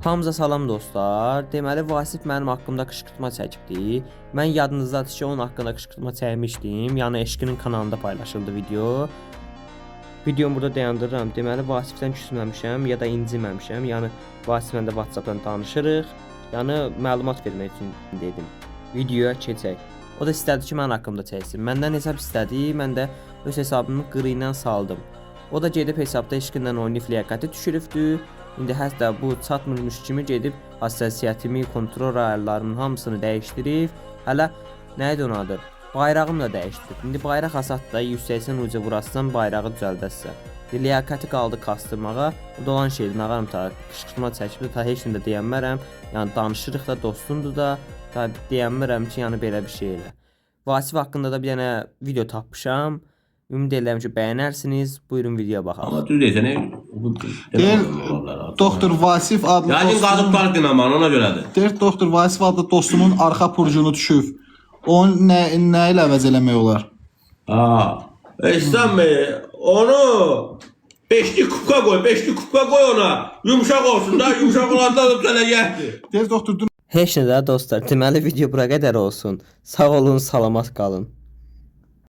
Hamza salam dostlar. Deməli Vasif mənim haqqımda qışqırtma çəkibdi. Mən yadınızdadır ki, onun haqqında qışqırtma çəkmişdim. Yəni Eşqinin kanalında paylaşıldı video. Videomu burada dayandırıram. Deməli Vasifdən küsməmişəm ya da inciməmişəm. Yəni Vasiflə də WhatsApp-dan danışırıq. Yəni məlumat vermək üçün dedim. Videoya keçək. O da istədi ki, mənim haqqımda çəksin. Məndən hesab istədi. Mən də öz hesabımı qırı ilə saldım. O da gedib hesabda Eşqinlə oynayıb liyaqəti düşürübdü. İndi hətta bu çatmırmış kimi gedib hassasiyyətimi, kontrol ayarlarımın hamısını dəyişdirib. Hələ nə idi onun adı? Bayrağımı da dəyişdirib. İndi bayraq asatda 180 ucu vurassan bayrağı düzəldəsə. Liyaqəti qaldı kastırmağa. Bu da olan şeydir. Nağarım ta qışqırtma çəkibdi. Ta heç nə də deyənmərəm. Yəni danışırıq da, dostumdur da. Ta deyənmərəm ki, yəni belə bir şey elə. Vasif haqqında da bir dənə video tapmışam. Ümid edirəm ki, bəyənərsiniz. Buyurun videoya baxaq. Ama düz desene. Deyir, Doktor Vasif adlı Yəqin qalıb park dinləmanı ona görədir. Deyir, Doktor Vasif adlı dostumun arxa purcunu düşüb. Onu nə ilə əvəz eləmək olar? İhsan Bey, onu beşli kubka koy ona. Yumuşak olsun da, yumuşak olanda da düzələcəkdir. Deyir, doktor, Heç nə də dostlar. Deməli video bura qədər olsun. Sağ olun, salamat qalın.